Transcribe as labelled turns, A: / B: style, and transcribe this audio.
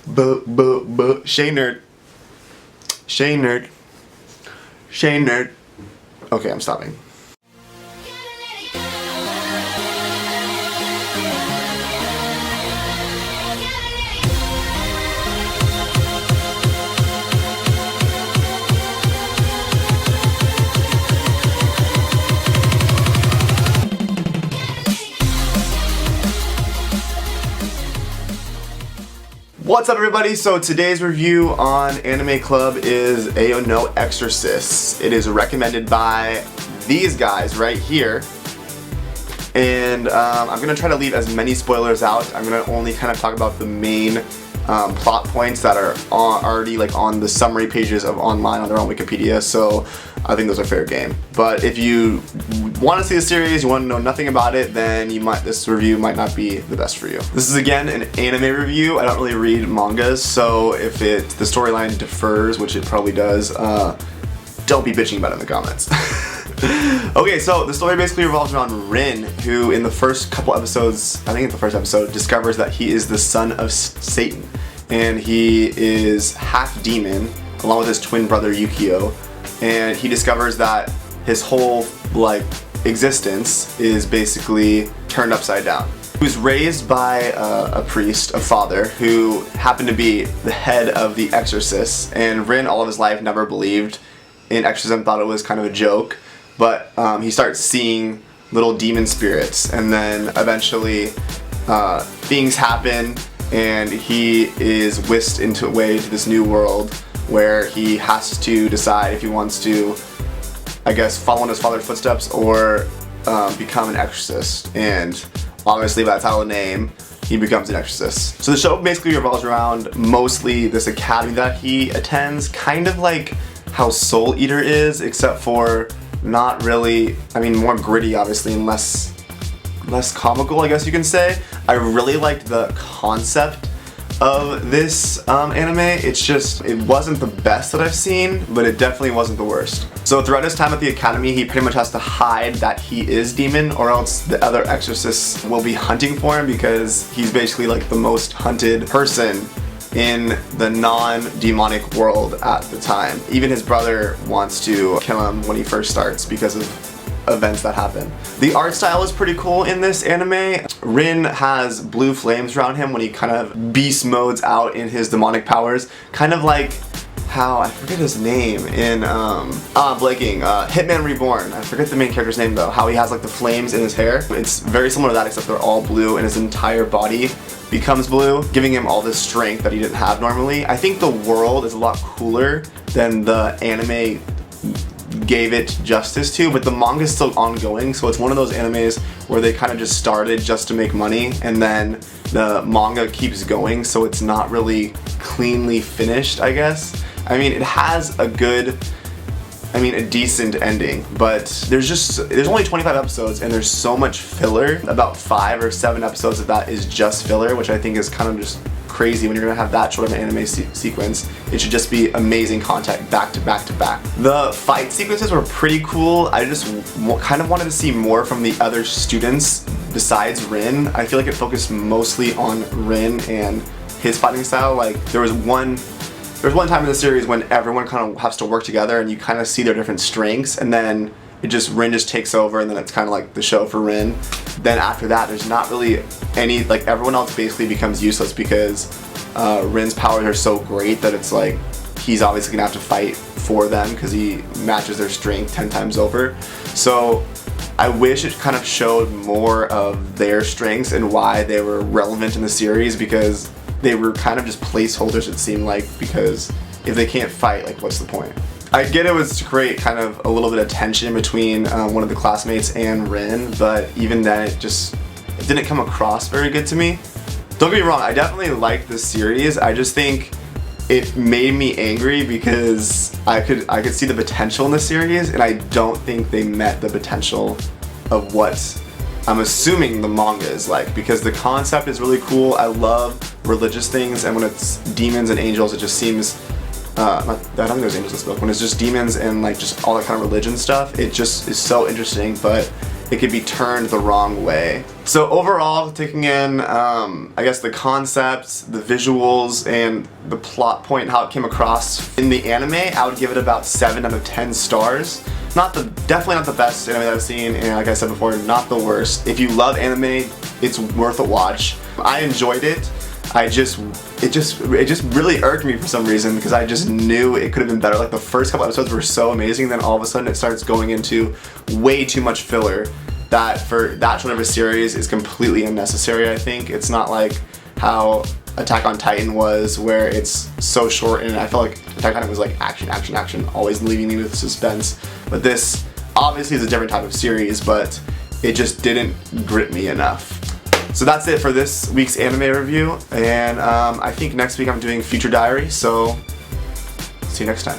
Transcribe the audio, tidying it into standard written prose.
A: ShaneNerd. ShaneNerd. ShaneNerd. Okay, I'm stopping. What's up, everybody? So today's review on Anime Club is Ayo no Exorcist. It is recommended by these guys right here. And I'm going to try to leave as many spoilers out. I'm going to only kind of talk about the main plot points that are already like on the summary pages of online on their own Wikipedia, so I think those are fair game. But if you want to see the series, you want to know nothing about it, then this review might not be the best for you. This is again an anime review. I don't really read mangas, so if the storyline differs, which it probably does, don't be bitching about it in the comments. Okay, so the story basically revolves around Rin, who in the first couple episodes, I think in the first episode, discovers that he is the son of Satan. And he is half demon, along with his twin brother Yukio. And he discovers that his whole, existence is basically turned upside down. He was raised by a priest, a father, who happened to be the head of the Exorcist. And Rin, all of his life, never believed in exorcism, thought it was kind of a joke. But he starts seeing little demon spirits, and then eventually things happen, and he is whisked away to this new world where he has to decide if he wants to, I guess, follow in his father's footsteps or become an exorcist. And obviously by the title of the name, he becomes an exorcist. So the show basically revolves around mostly this academy that he attends, kind of like how Soul Eater is, except for not really, more gritty obviously, and less comical, I guess you can say. I really liked the concept of this anime. It wasn't the best that I've seen, but it definitely wasn't the worst. So throughout his time at the academy, he pretty much has to hide that he is demon, or else the other exorcists will be hunting for him, because he's basically like the most hunted person in the non-demonic world at the time. Even his brother wants to kill him when he first starts because of events that happen. The art style is pretty cool in this anime. Rin has blue flames around him when he kind of beast modes out in his demonic powers. Kind of like how, I forget his name in, Hitman Reborn. I forget the main character's name though. How he has like the flames in his hair. It's very similar to that, except they're all blue and his entire body becomes blue, giving him all this strength that he didn't have normally. I think the world is a lot cooler than the anime gave it justice to, but the manga is still ongoing, so it's one of those animes where they kind of just started just to make money, and then the manga keeps going, so it's not really cleanly finished, I guess. It has a decent ending, but there's only 25 episodes, and there's so much filler. About 5 or 7 episodes of that is just filler, which I think is kind of just crazy when you're gonna have that short of an anime sequence. It should just be amazing content back to back to back. The fight sequences were pretty cool. I just kind of wanted to see more from the other students besides Rin. I feel like it focused mostly on Rin and his fighting style. There was one time in the series when everyone kind of has to work together, and you kind of see their different strengths, and then Rin just takes over, and then it's kind of like the show for Rin. Then after that, there's not really any, everyone else basically becomes useless, because Rin's powers are so great that it's like he's obviously gonna have to fight for them because he matches their strength 10 times over. So I wish it kind of showed more of their strengths and why they were relevant in the series, because they were kind of just placeholders, it seemed like, because if they can't fight, what's the point? I get it was to create kind of a little bit of tension between one of the classmates and Rin, but even then it didn't come across very good to me. Don't get me wrong, I definitely liked this series. I just think it made me angry because I could see the potential in the series, and I don't think they met the potential of what I'm assuming the manga is like, because the concept is really cool. I love religious things, and when it's demons and angels, it just seems I don't think there's angels in this book. When it's just demons and just all that kind of religion stuff, it just is so interesting. But it could be turned the wrong way. So overall, taking in, I guess the concepts, the visuals, and the plot point, and how it came across in the anime, I would give it about 7 out of 10 stars. Definitely not the best anime that I've seen, and like I said before, not the worst. If you love anime, it's worth a watch. I enjoyed it. It just really irked me for some reason, because I just knew it could have been better. Like, the first couple episodes were so amazing, then all of a sudden it starts going into way too much filler that for that short of a series is completely unnecessary, I think. It's not like how Attack on Titan was, where it's so short, and I felt like Attack on Titan was like action, action, action, always leaving me with suspense. But this obviously is a different type of series, but it just didn't grip me enough. So that's it for this week's anime review, and I think next week I'm doing Future Diary, so see you next time.